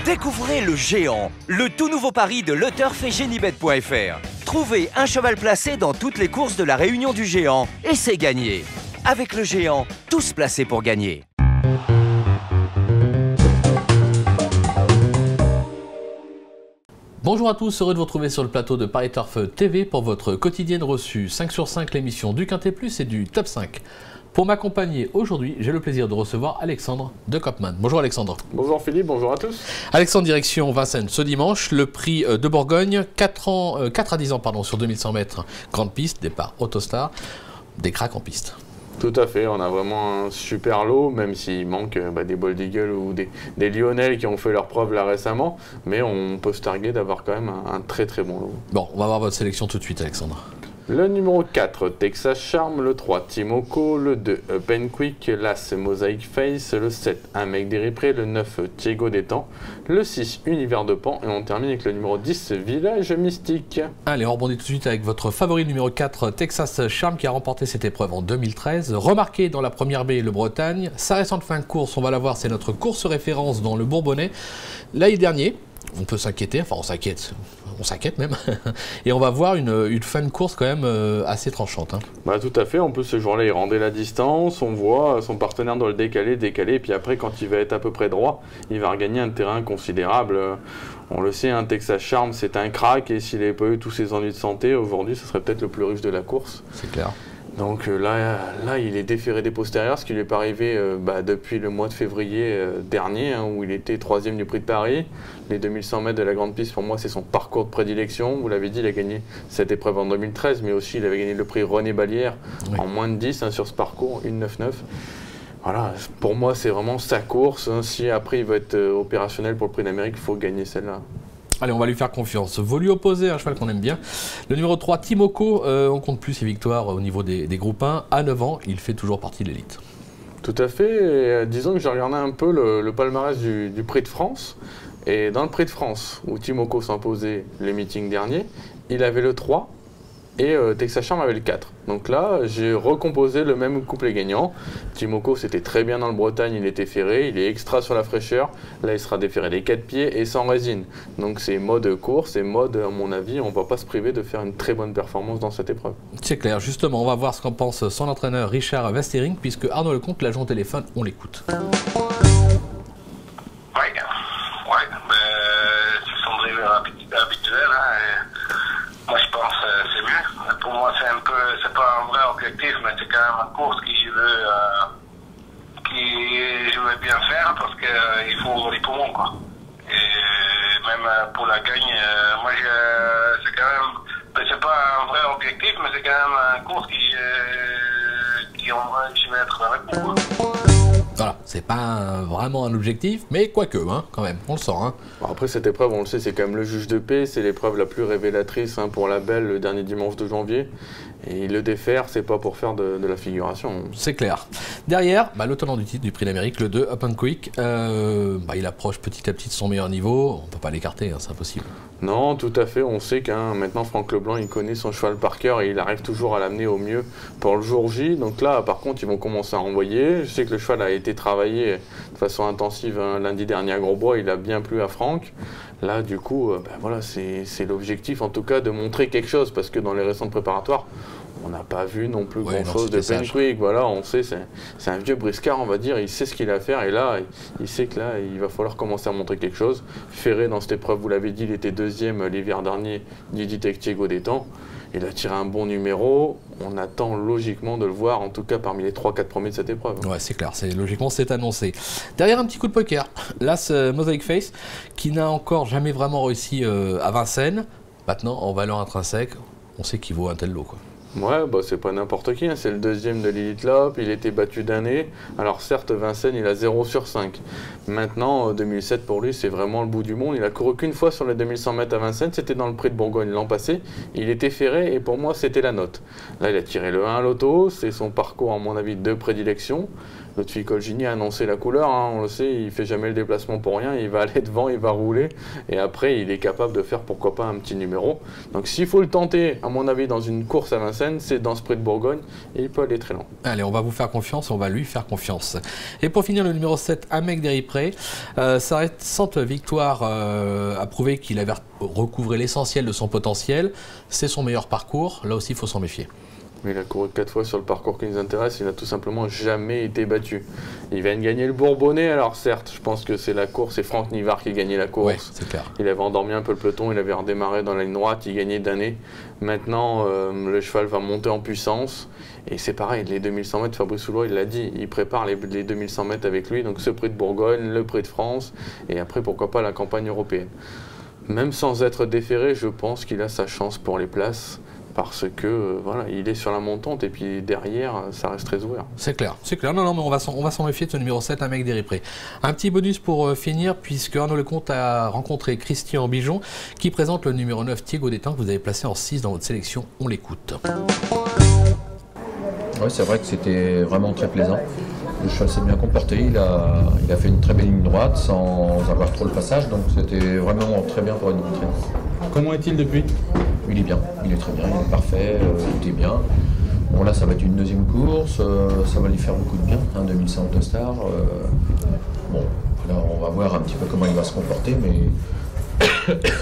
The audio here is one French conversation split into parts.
Découvrez le Géant, le tout nouveau pari de LeTurf et Genibet.fr. Trouvez un cheval placé dans toutes les courses de la Réunion du Géant et c'est gagné. Avec le Géant, tous placés pour gagner. Bonjour à tous, heureux de vous retrouver sur le plateau de Paris Turf TV pour votre quotidienne reçue 5 sur 5, l'émission du Quintet Plus et du Top 5. Pour m'accompagner aujourd'hui, j'ai le plaisir de recevoir Alexandre de Kopman. Bonjour Alexandre. Bonjour Philippe, bonjour à tous. Alexandre, direction Vincennes ce dimanche, le prix de Bourgogne, 4 à 10 ans sur 2100 mètres, grande piste, départ Autostar, des cracks en piste. Tout à fait, on a vraiment un super lot, même s'il manque des Bold Eagle ou des Lionel qui ont fait leur preuve là récemment, mais on peut se targuer d'avoir quand même un très très bon lot. Bon, on va voir votre sélection tout de suite Alexandre. Le numéro 4, Texas Charm, le 3, Timoko, le 2, Pen Quick, l'As, Mosaic Face, le 7, Un Mec d'Éripré, le 9, Diego Détang, le 6, Univers de Pan, et on termine avec le numéro 10, Village Mystique. Allez, on rebondit tout de suite avec votre favori numéro 4, Texas Charm, qui a remporté cette épreuve en 2013, remarqué dans la première baie le Bretagne. Sa récente fin de course, on va la voir, c'est notre course référence dans le Bourbonnais. L'année dernière, on peut s'inquiéter, enfin on s'inquiète même, et on va voir une fin de course quand même assez tranchante. Hein. Bah, tout à fait, en plus ce jour-là il rendait la distance, on voit son partenaire doit le décaler, et puis après quand il va être à peu près droit, il va regagner un terrain considérable. On le sait, un Texas Charm c'est un crack, et s'il n'avait pas eu tous ses ennuis de santé, aujourd'hui ce serait peut-être le plus riche de la course. C'est clair. Donc là, il est déféré des postérieurs, ce qui lui est pas arrivé depuis le mois de février dernier, où il était 3e du Prix de Paris. Les 2100 mètres de la grande piste, pour moi, c'est son parcours de prédilection. Vous l'avez dit, il a gagné cette épreuve en 2013, mais aussi il avait gagné le prix René Ballière en moins de 10 sur ce parcours, 1,99. Voilà, pour moi, c'est vraiment sa course. Si après il veut être opérationnel pour le Prix d'Amérique, il faut gagner celle-là. Allez, on va lui faire confiance. Vous lui opposez un cheval qu'on aime bien. Le numéro 3, Timoko, on compte plus ses victoires au niveau des groupes 1. À 9 ans, il fait toujours partie de l'élite. Tout à fait. Et, disons que j'ai regardé un peu le palmarès du Prix de France. Et dans le Prix de France, où Timoko s'imposait les meetings derniers, il avait le 3 et Texas Charm avait le 4. Donc là, j'ai recomposé le même couplet gagnant. Timoko, c'était très bien dans le Bretagne, il était ferré, il est extra sur la fraîcheur. Là, il sera déferré les 4 pieds et sans résine. Donc c'est mode course et mode, à mon avis, on ne va pas se priver de faire une très bonne performance dans cette épreuve. C'est clair, justement, on va voir ce qu'en pense son entraîneur Richard Westering, puisque Arnaud Lecomte l'a joint au téléphone, on l'écoute. C'est son driver habituel. Moi, je pense que c'est mieux. Pour moi, c'est pas un vrai objectif, mais c'est quand même une course que je veux bien faire parce qu'il faut les poumons, quoi. Et même pour la gagne, moi, c'est quand même, c'est pas un vrai objectif, mais c'est quand même une course qui en vrai, je vais être avec moi. Voilà, c'est pas vraiment un objectif, mais quoique, hein, quand même, on le sent. Hein. Bon, après, cette épreuve, on le sait, c'est quand même le juge de paix, c'est l'épreuve la plus révélatrice pour la belle le dernier dimanche de janvier. Et le défaire, c'est pas pour faire de la figuration. C'est clair. Derrière, le tenant du titre du Prix d'Amérique, le 2, Up and Quick, il approche petit à petit de son meilleur niveau. On peut pas l'écarter, hein, c'est impossible. Non, tout à fait. On sait maintenant, Franck Leblanc, il connaît son cheval par cœur et il arrive toujours à l'amener au mieux pour le jour J. Donc là, par contre, ils vont commencer à renvoyer. Je sais que le cheval a été travaillé de façon intensive lundi dernier à Grosbois. Il a bien plu à Franck. Là, du coup, voilà, c'est l'objectif, en tout cas, de montrer quelque chose. Parce que dans les récentes préparatoires, on n'a pas vu non plus grand-chose de Pen Quick. Voilà, on sait, c'est un vieux briscard, on va dire. Il sait ce qu'il a à faire. Et là, il sait que là, il va falloir commencer à montrer quelque chose. Ferré, dans cette épreuve, vous l'avez dit, il était 2e l'hiver dernier, Didi Tech Diego Détang. Il a tiré un bon numéro. On attend logiquement de le voir, en tout cas parmi les 3-4 premiers de cette épreuve. Ouais, c'est clair. Logiquement, c'est annoncé. Derrière, un petit coup de poker. Là, c'est Mosaic Face, qui n'a encore jamais vraiment réussi à Vincennes. Maintenant, en valeur intrinsèque, on sait qu'il vaut un tel lot, quoi. Ouais, c'est pas n'importe qui, c'est le 2e de l'Elite Lop, il était battu d'année. Alors certes, Vincennes, il a 0 sur 5. Maintenant, 2007 pour lui, c'est vraiment le bout du monde. Il a couru qu'une fois sur les 2100 mètres à Vincennes, c'était dans le Prix de Bourgogne l'an passé. Il était ferré et pour moi, c'était la note. Là, il a tiré le 1 à l'auto, c'est son parcours, à mon avis, de prédilection. Notre fille Colgini a annoncé la couleur, on le sait, il fait jamais le déplacement pour rien, il va aller devant, il va rouler, et après il est capable de faire pourquoi pas un petit numéro. Donc s'il faut le tenter, à mon avis, dans une course à Vincennes, Vincennes, c'est dans ce prix de Bourgogne et il peut aller très loin. Allez, on va vous faire confiance, on va lui faire confiance. Et pour finir, le numéro 7, Amec Deripré. Sa récente victoire a prouvé qu'il avait recouvré l'essentiel de son potentiel. C'est son meilleur parcours, là aussi il faut s'en méfier. Il a couru 4 fois sur le parcours qui nous intéresse, il n'a tout simplement jamais été battu. Il vient de gagner le Bourbonnais, alors certes, je pense que c'est la course, c'est Franck Nivard qui gagnait la course. Ouais, c'est clair. Il avait endormi un peu le peloton, il avait redémarré dans la ligne droite, il gagnait d'année. Maintenant, le cheval va monter en puissance. Et c'est pareil, les 2100 mètres, Fabrice Soulois, il l'a dit, il prépare les 2100 mètres avec lui, donc ce prix de Bourgogne, le prix de France, et après, pourquoi pas la campagne européenne. Même sans être déféré, je pense qu'il a sa chance pour les places. Parce que voilà, il est sur la montante et puis derrière, ça reste très ouvert. C'est clair, c'est clair. Non, non, mais on va s'en méfier de ce numéro 7, Amec Deripré. Un petit bonus pour finir, puisque Arnaud Lecomte a rencontré Christian Bijon, qui présente le numéro 9, Thiego d'Étain, que vous avez placé en 6 dans votre sélection. On l'écoute. Oui, c'est vrai que c'était vraiment très plaisant. Le cheval s'est bien comporté, il a fait une très belle ligne droite sans avoir trop le passage, donc c'était vraiment très bien pour une rentrée. Comment est-il depuis? Il est bien, il est très bien, il est parfait, tout est bien. Bon là ça va être une deuxième course, ça va lui faire beaucoup de bien, 2100 Autostar. Bon, là on va voir un petit peu comment il va se comporter, mais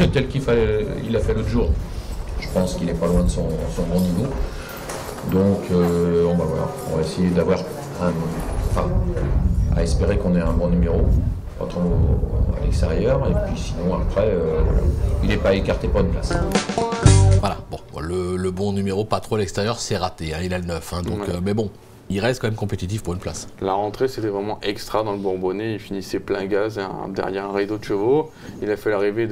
tel il a fait l'autre jour, je pense qu'il est pas loin de son bon niveau. Donc on va voir, on va essayer d'avoir à espérer qu'on ait un bon numéro à l'extérieur, et puis sinon après il n'est pas écarté pour une place. Voilà, bon, le bon numéro, pas trop à l'extérieur, c'est raté, hein, il a le 9, hein, donc, ouais. Mais bon, il reste quand même compétitif pour une place. La rentrée, c'était vraiment extra dans le Bourbonnais, il finissait plein gaz derrière un rideau de chevaux. Il a fait l'arrivée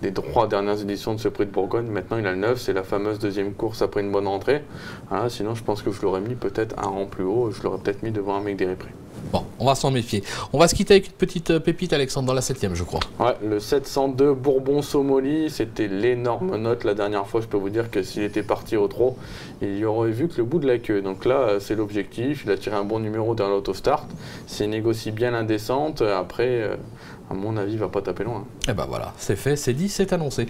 des 3 dernières éditions de ce prix de Bourgogne, maintenant il a le 9, c'est la fameuse deuxième course après une bonne rentrée. Voilà, sinon je pense que je l'aurais mis peut-être un rang plus haut, je l'aurais peut-être mis devant Amec Deripré. Bon, on va s'en méfier. On va se quitter avec une petite pépite, Alexandre, dans la 7e, je crois. Ouais, le 702 Bourbon-Somoli, c'était l'énorme note la dernière fois. Je peux vous dire que s'il était parti au trot, il y aurait vu que le bout de la queue. Donc là, c'est l'objectif. Il a tiré un bon numéro dans l'autostart. S'il négocie bien l'indescente, après, à mon avis, il va pas taper loin. Et ben voilà, c'est fait, c'est dit, c'est annoncé.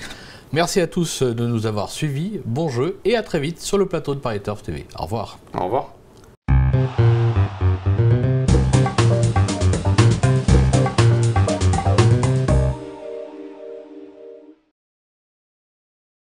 Merci à tous de nous avoir suivis. Bon jeu et à très vite sur le plateau de Paris Turf TV. Au revoir. Au revoir.